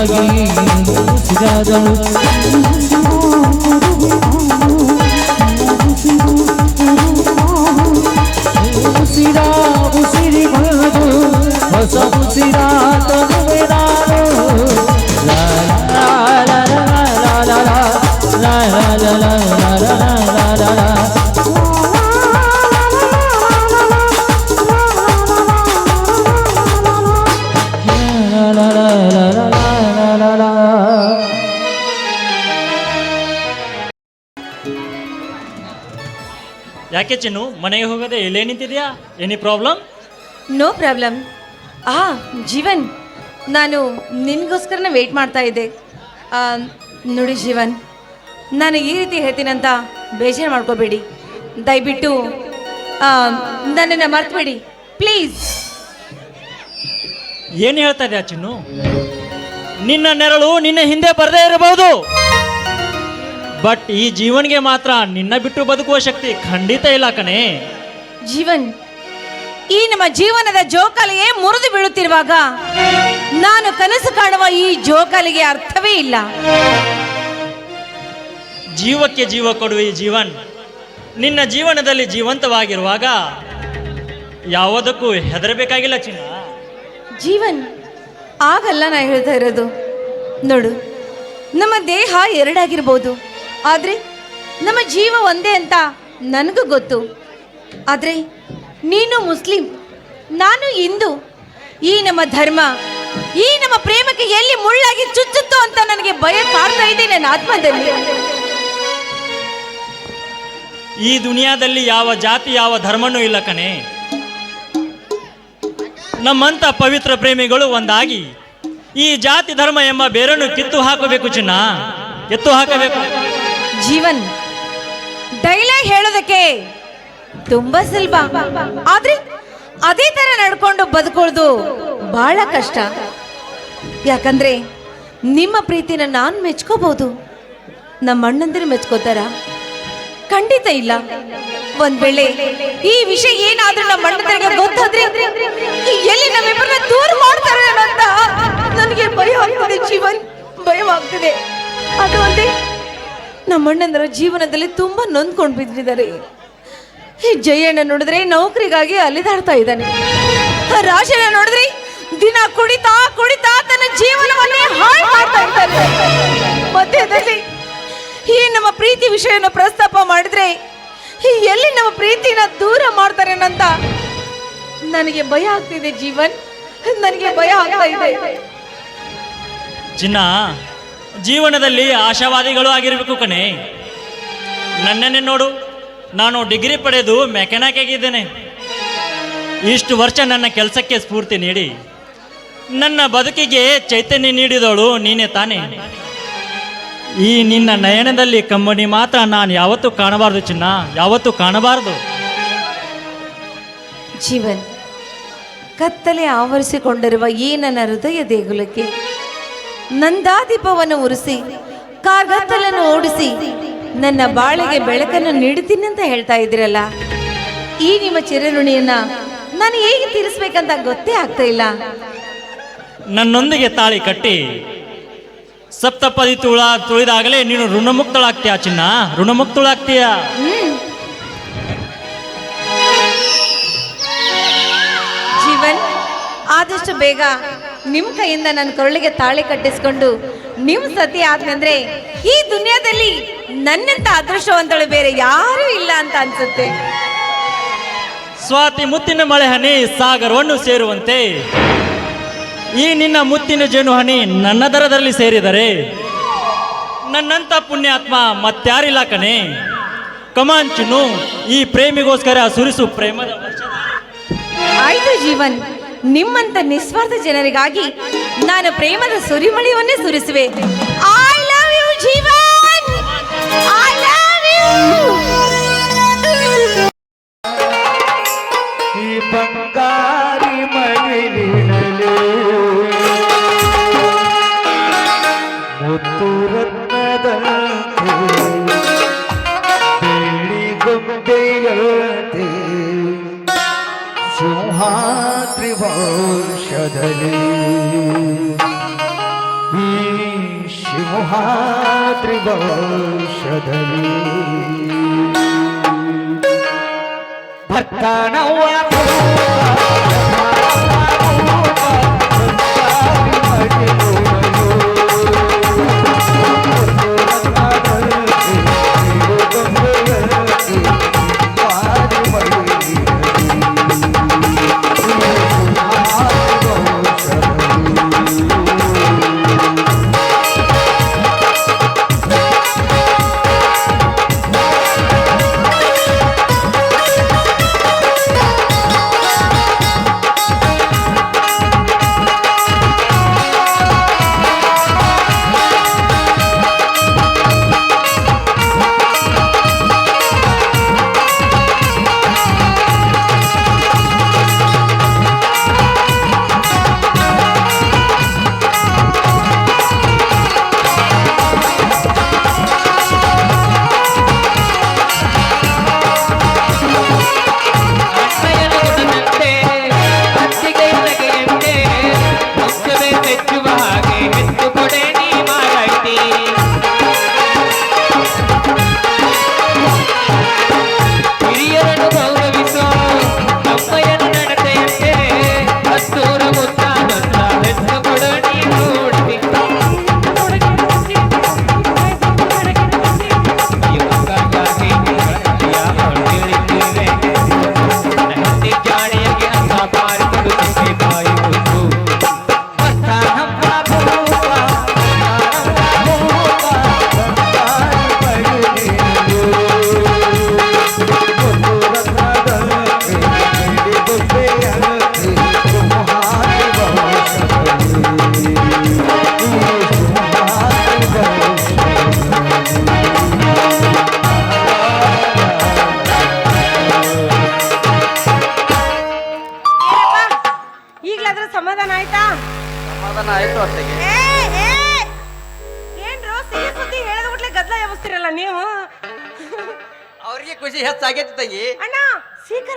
ನಿನಗಾಗಿ ಉಸಿರಾದಳು ಉಸಿರ ಉಸಿರಿ ಮನದು ಹೊಸ ಉಸಿರ ತರುವೆ ನಾನು ಲಾ ಲಾ ಲಾ ಲಾ ಲಾ ಲಾ ಲಾ ಲಾ ಲಾ ಲಾ ಲಾ ಲಾ. ಯಾಕೆ ಚಿನ್ನು ಮನೆಗೆ ಹೋಗದೆ ಎಲ್ಲೇ ನಿಂತಿದ್ಯಾ? Any problem? No problem. Jeevan, ನಾನು ನಿನಗೋಸ್ಕರನೇ ವೆಯ್ಟ್ ಮಾಡ್ತಾ ಇದ್ದೆ. ನೋಡಿ ಜೀವನ್, ನಾನು ಈ ರೀತಿ ಹೇಳ್ತೀನಂತ ಬೇಜಾರು ಮಾಡ್ಕೋಬೇಡಿ. ದಯವಿಟ್ಟು ನನ್ನನ್ನು ಮರ್ತಬೇಡಿ ಪ್ಲೀಸ್. ಏನು ಹೇಳ್ತಾ ಇದೆಯಾ ಚಿನ್ನು? ನಿನ್ನ ನೆರಳು ನಿನ್ನ ಹಿಂದೆ ಬರದೇ ಇರಬಹುದು, ಬಟ್ ಈ ಜೀವನ್ಗೆ ಮಾತ್ರ ನಿನ್ನ ಬಿಟ್ಟು ಬದುಕುವ ಶಕ್ತಿ ಖಂಡಿತ ಇಲ್ಲ ಕಣೆ. ಜೀವನ್, ಈ ನಮ್ಮ ಜೀವನದ ಜೋಕಾಲಿಯೇ ಮುರಿದು ಬೀಳುತ್ತಿರುವಾಗ ನಾನು ಕನಸು ಕಾಣುವ ಈ ಜೋಕಾಲಿಗೆ ಅರ್ಥವೇ ಇಲ್ಲ. ಜೀವಕ್ಕೆ ಜೀವ ಕೊಡುವ ಈ ಜೀವನ್ ನಿನ್ನ ಜೀವನದಲ್ಲಿ ಜೀವಂತವಾಗಿರುವಾಗ ಯಾವುದಕ್ಕೂ ಹೆದರಬೇಕಾಗಿಲ್ಲ ಚಿನ್ನ. ಜೀವನ್, ಆಗಲ್ಲ ನಾ ಹೇಳ್ತಾ ಇರೋದು. ನೋಡು, ನಮ್ಮ ದೇಹ ಎರಡಾಗಿರ್ಬೋದು, ಆದರೆ ನಮ್ಮ ಜೀವ ಒಂದೇ ಅಂತ ನನಗೂ ಗೊತ್ತು. ಆದರೆ ನೀನು ಮುಸ್ಲಿಂ, ನಾನು ಹಿಂದೂ. ಈ ನಮ್ಮ ಧರ್ಮ, ಈ ನಮ್ಮ ಪ್ರೇಮಕ್ಕೆ ಎಲ್ಲಿ ಮುಳ್ಳಾಗಿ ಚುಚ್ಚುತ್ತೋ ಅಂತ ನನಗೆ ಭಯ ಕಾಡ್ತಾ ಇದೆ ನನ್ನ ಆತ್ಮದಲ್ಲಿ. ಈ ದುನಿಯಾದಲ್ಲಿ ಯಾವ ಜಾತಿ ಯಾವ ಧರ್ಮನೂ ಇಲ್ಲ ಕಣೆ. ನಮ್ಮಂತ ಪವಿತ್ರ ಪ್ರೇಮಿಗಳು ಒಂದಾಗಿ ಈ ಜಾತಿ ಧರ್ಮ ಎಂಬ ಬೇರನ್ನು ಕಿತ್ತು ಹಾಕಬೇಕು ಚಿನ್ನ, ಕಿತ್ತು ಹಾಕಬೇಕು. ಜೀವನ್, ಡೈಲಾಗ್ ಹೇಳೋದಕ್ಕೆ ತುಂಬಾ ಸುಲಭ, ಆದ್ರೆ ಅದೇ ತರ ನಡ್ಕೊಂಡು ಬದುಕೊಳ್ಳೋದು ಬಹಳ ಕಷ್ಟ. ಯಾಕಂದ್ರೆ ನಿಮ್ಮ ಪ್ರೀತಿನ ನಾನು ಮೆಚ್ಕೋಬಹುದು, ನಮ್ಮ ಅಣ್ಣಂದಿರು ಮೆಚ್ಕೋತಾರ? ಖಂಡಿತ ಇಲ್ಲ. ಒಂದ್ ವೇಳೆ ಈ ವಿಷಯ ಏನಾದ್ರೂ ನಮ್ಮ ಅಣ್ಣಂದಿರಿಗೆ ಗೊತ್ತಾದ್ರೆ ಎಲ್ಲಿ ನಮ್ಮಿಬ್ಬರನ್ನ ದೂರ ಮಾಡ್ತಾರೆ ಅಂತ ನನಗೆ ಭಯ ಆಗ್ತದೆ. ಜೀವನ್, ಭಯವಾಗ್ತದೆ. ಅದು ಅಲ್ಲದೆ ನಮ್ಮ ಅಣ್ಣಂದರ ಜೀವನದಲ್ಲಿ ತುಂಬಾ ನೊಂದ್ಕೊಂಡು ಬಿದ್ದಿದ್ದಾರೆ. ಈ ಜಯಣ್ಣ ನೋಡಿದ್ರೆ ನೌಕರಿಗಾಗಿ ಅಲಿದಾಡ್ತಾ ಇದ್ದಾನೆ. ರಾಜಣ್ಣ ನೋಡಿದ್ರೆ ದಿನ ಕುಡಿತಾ ಕುಡಿತಾ ತನ್ನ ಜೀವನವನ್ನೇ ಹಾಳು ಮಾಡ್ತಾ ಇದ್ದಾನೆ. ಮಧ್ಯದಲ್ಲಿ ಈ ನಮ್ಮ ಪ್ರೀತಿ ವಿಷಯನ ಪ್ರಸ್ತಾಪ ಮಾಡಿದ್ರೆ ಎಲ್ಲಿ ನಮ್ಮ ಪ್ರೀತಿನ ದೂರ ಮಾಡ್ತಾರೆ ಅಂತ ನನಗೆ ಭಯ ಆಗ್ತಿದೆ. ಜೀವನ್, ನನಗೆ ಭಯ ಆಗ್ತಾ ಇದೆ. ಚಿನ್ನ, ಜೀವನದಲ್ಲಿ ಆಶಾವಾದಿಗಳು ಆಗಿರಬೇಕು ಕಣೆ. ನನ್ನನ್ನೇ ನೋಡು, ನಾನು ಡಿಗ್ರಿ ಪಡೆದು ಮೆಕ್ಯಾನಿಕ್ ಆಗಿದ್ದೇನೆ. ಇಷ್ಟು ವರ್ಷ ನನ್ನ ಕೆಲಸಕ್ಕೆ ಸ್ಫೂರ್ತಿ ನೀಡಿ ನನ್ನ ಬದುಕಿಗೆ ಚೈತನ್ಯ ನೀಡಿದವಳು ನೀನೇ ತಾನೆ. ಈ ನಿನ್ನ ನಯನದಲ್ಲಿ ಕಮ್ಮನಿ ಮಾತ್ರ ನಾನು ಯಾವತ್ತೂ ಕಾಣಬಾರ್ದು ಚಿನ್ನ, ಯಾವತ್ತೂ ಕಾಣಬಾರದು. ಜೀವನ್, ಕತ್ತಲೆ ಆವರಿಸಿಕೊಂಡಿರುವ ಈ ನನ್ನ ಹೃದಯ ದೇಗುಲಕ್ಕೆ ನಂದಾದೀಪವನ್ನು ಉರಿಸಿ ಕಾರ್ಗತ್ತಲನ್ನು ಓಡಿಸಿ ನನ್ನ ಬಾಳಿಗೆ ಬೆಳಕನ್ನು ನೀಡುತ್ತೀನಿ ಅಂತ ಹೇಳ್ತಾ ಇದ್ದೀರಲ್ಲ, ಈ ನಿಮ್ಮ ಚಿರಋಣಿಯನ್ನ ನಾನು ಹೇಗೆ ತೀರಿಸ್ಬೇಕಂತ ಗೊತ್ತೇ ಆಗ್ತಾ ಇಲ್ಲ. ನನ್ನೊಂದಿಗೆ ತಾಳಿ ಕಟ್ಟಿ ಸಪ್ತಪದಿ ತುಳಿದಾಗಲೇ ನೀನು ಋಣಮುಕ್ತಳಾಗ್ತೀಯ ಚಿನ್ನ, ಋಣಮುಕ್ತಳಾಗ್ತೀಯ. ಜೀವನ್, ಆದಷ್ಟು ಬೇಗ ನಿಮ್ಮ ಕೈಯಿಂದ ನನ್ನ ಕೊರಳಿಗೆ ತಾಳಿ ಕಟ್ಟಿಸ್ಕೊಂಡು ನಿಮ್ಮ ಸತಿ ಆದ್ನಂದ್ರೆ ಈ ದುನಿಯಾದಲ್ಲಿ ನನ್ನಂತ ಅದೃಷ್ಟವಂತಳು ಬೇರೆ ಯಾರೂ ಇಲ್ಲ ಅಂತ ಅನ್ಸುತ್ತೆ. ಸ್ವಾತಿ ಮುತ್ತಿನ ಮಳೆ ಹನಿ ಸಾಗರವನ್ನು ಸೇರುವಂತೆ ಈ ನಿನ್ನ ಮುತ್ತಿನ ಜೇನು ಹನಿ ನನ್ನ ದರದಲ್ಲಿ ಸೇರಿದರೆ ನನ್ನಂತ ಪುಣ್ಯಾತ್ಮ ಮತ್ಯಾರಿಲ್ಲ ಕಣೆ. ಕಮಾನ್ ಚಿನ್ನು, ಈ ಪ್ರೇಮಿಗೋಸ್ಕರ ಸುರಿಸು ಪ್ರೇಮದ ವರ್ಷ. ಆಯ್ತು ಜೀವನ್, ನಿಮ್ಮಂತ ನಿಸ್ವಾರ್ಥ ಜನರಿಗಾಗಿ ನಾನು ಪ್ರೇಮದ ಸುರಿಮಳೆಯನ್ನೇ ಸುರಿಸುವೆ. I love you Jeevan, I love you. ಈ ಬಂಗಾರಿ ಮಡಿಲಿನಲೆ ಮುತ್ತು ರತ್ನದಂತೆ ಬೆಳ್ಳಿ ಗೊಂಬೆಯಂತೆ ಸಿಂಹಾದ್ರಿ ವಂಶದಲ್ಲಿ ಈ ಸಿಂಹಾದ್ರಿ ವಂಶದಲ್ಲಿ ಭಕ್ತನವ್ವ ಈಗ್ಲಾದ್ರೂ ಸಮಾಧಾನ ಆಯ್ತಾ? ಸಮಾಧಾನ ಆಯ್ತು ಅತ್ತೆಗೆ. ಏನ್ರೋ ಸಿಹಿ ಸುದ್ದಿ ಹೇಳಿದ ಕೂಡಲೇ ಗದ್ದಲ ಎಬ್ಬಿಸ್ತಿರಲ್ಲ ನೀವು. ಅವ್ರಿಗೆ ಖುಷಿ ಹೆಚ್ಚಾಗೈತಿ ತಂಗಿ. ಅಣ್ಣ ಶೀಘ್ರ